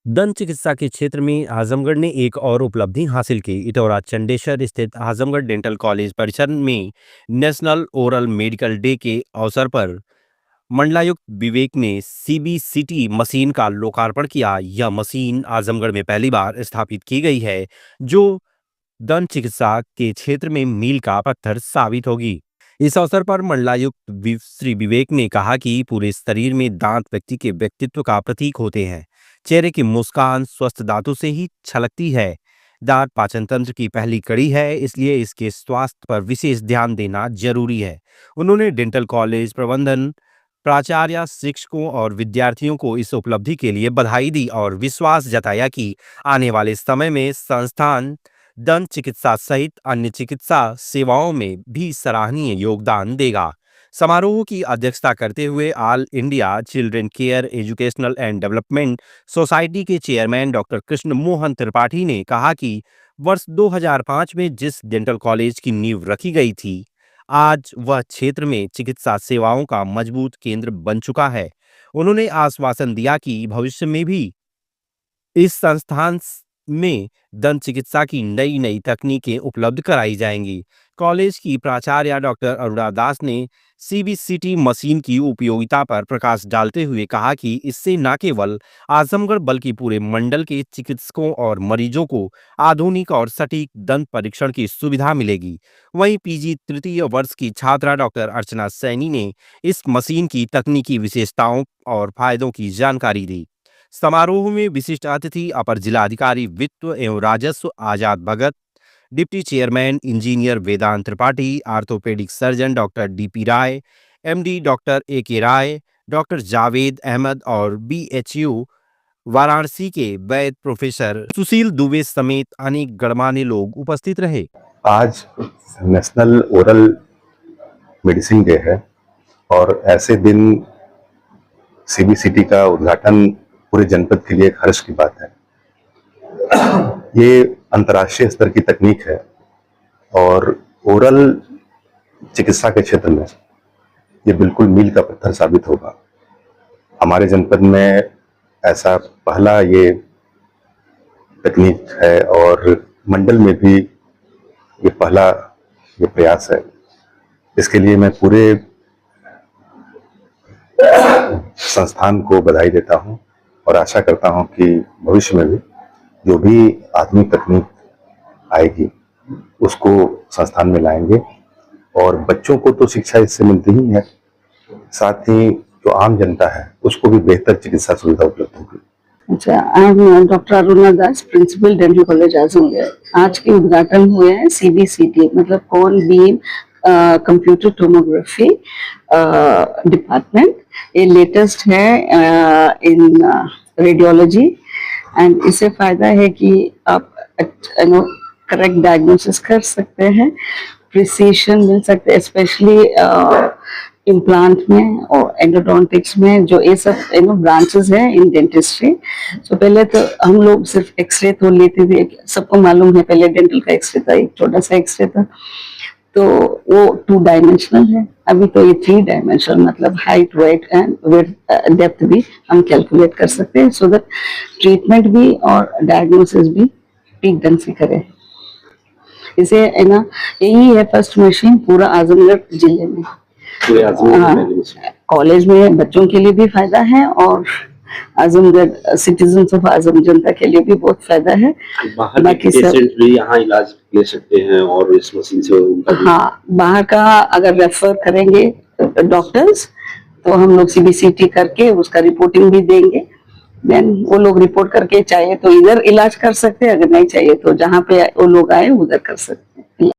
दंत चिकित्सा के क्षेत्र में आजमगढ़ ने एक और उपलब्धि हासिल की। इटौरा चंडेसर स्थित आजमगढ़ डेंटल कॉलेज परिसर में नेशनल ओरल मेडिकल डे के अवसर पर मंडलायुक्त विवेक ने सीबीसीटी मशीन का लोकार्पण किया। यह मशीन आजमगढ़ में पहली बार स्थापित की गई है, जो दंत चिकित्सा के क्षेत्र में मील का पत्थर साबित होगी। इस अवसर पर मंडलायुक्त श्री विवेक ने कहा कि पूरे शरीर में दांत व्यक्ति के व्यक्तित्व का प्रतीक होते हैं। चेहरे की मुस्कान स्वस्थ दांतों से ही छलकती है। दांत पाचन तंत्र की पहली कड़ी है, इसलिए इसके स्वास्थ्य पर विशेष ध्यान देना जरूरी है। उन्होंने डेंटल कॉलेज प्रबंधन, प्राचार्य, शिक्षकों और विद्यार्थियों को इस उपलब्धि के लिए बधाई दी और विश्वास जताया कि आने वाले समय में संस्थान दंत चिकित्सा सहित अन्य चिकित्सा सेवाओं में भी सराहनीय योगदान देगा। समारोह की अध्यक्षता करते हुए all India children care educational and development society के चेयरमैन डॉक्टर कृष्ण मोहन त्रिपाठी ने कहा कि वर्ष 2005 में जिस डेंटल कॉलेज की नींव रखी गई थी, आज वह क्षेत्र में चिकित्सा सेवाओं का मजबूत केंद्र बन चुका है। उन्होंने आश्वासन दिया कि भविष्य में भी इस संस्थान में दंत चिकित्सा की नई नई तकनीकें उपलब्ध कराई जाएंगी। कॉलेज की प्राचार्य डॉक्टर अरुणा दास ने सीबीसीटी मशीन की उपयोगिता पर प्रकाश डालते हुए कहा कि इससे न केवल आजमगढ़ बल्कि पूरे मंडल के चिकित्सकों और मरीजों को आधुनिक और सटीक दंत परीक्षण की सुविधा मिलेगी। वहीं पीजी तृतीय वर्ष की छात्रा डॉक्टर अर्चना सैनी ने इस मशीन की तकनीकी विशेषताओं और फायदों की जानकारी दी। समारोह में विशिष्ट अतिथि अपर जिलाधिकारी वित्त एवं राजस्व Azad Bhagat, deputy chairman engineer Vedant Tripathi, orthopaedic surgeon doctor DP Rai, MD doctor AK. Rai, doctor Javed Ahmed और बीएचयू वाराणसी के वैद प्रोफेसर सुशील दुबे समेत अनेक गणमान्य लोग उपस्थित रहे। आज नेशनल ओरल मेडिसिन डे है और ऐसे दिन सीबीसीटी का उद्घाटन पूरे जनपद के लिए एक हर्ष की बात है। ये अंतर्राष्ट्रीय स्तर की तकनीक है और ओरल चिकित्सा के क्षेत्र में ये बिल्कुल मील का पत्थर साबित होगा। हमारे जनपद में ऐसा पहला ये तकनीक है और मंडल में भी ये पहला ये प्रयास है। इसके लिए मैं पूरे संस्थान को बधाई देता हूं और आशा करता हूं कि भविष्य में भी जो भी आधुनिक तकनीक आएगी उसको संस्थान में लाएंगे और बच्चों को तो शिक्षा इससे मिलती ही है, साथ ही जो आम जनता है उसको भी बेहतर चिकित्सा सुविधा उपलब्ध होगी। अच्छा, I am doctor Aruna Das, principal dental college Azamgarh. आज के उद्घाटन हुए हैं सीबीसीटी मतलब cone beam computer tomography department. ये लेटेस्ट है इन रेडियोलॉजी एंड इससे फायदा है कि आप करेक्ट डायग्नोसिस कर सकते हैं, प्रिसीशन मिल सकते हैं, स्पेशली इम्प्लांट में और एंडोडोंटिक्स में, जो ये सब ब्रांचेस हैं इन डेंटिस्ट्री। तो पहले तो हम लोग सिर्फ एक्सरे तो लेते थे, सबको मालूम है पहले डेंटल का एक्सरे था, एक छोटा सा एक्सरे था, तो वो 2 डायमेंशनल है। अभी तो ये 3 डायमेंशनल मतलब height, weight and width depth भी हम कैलकुलेट कर सकते हैं, सो दैट ट्रीटमेंट भी और डायग्नोसिस भी ठीक ढंग से करें। इसे है ना, यही है फर्स्ट मशीन पूरा आजमगढ़ जिले में। कॉलेज में बच्चों के लिए भी फायदा है और आजमगढ़ सिटीजन्स ऑफ आजम जनता के लिए भी बहुत फायदा है। बाकी पेशेंट भी यहाँ इलाज ले सकते हैं और इस मशीन से हाँ, बाहर का अगर रेफर करेंगे डॉक्टर्स तो हम लोग सीबीसीटी करके उसका रिपोर्टिंग भी देंगे, देन वो लोग रिपोर्ट करके चाहे तो इधर इलाज कर सकते हैं, अगर नहीं चाहिए तो जहाँ पे वो लोग आए उधर कर सकते हैं।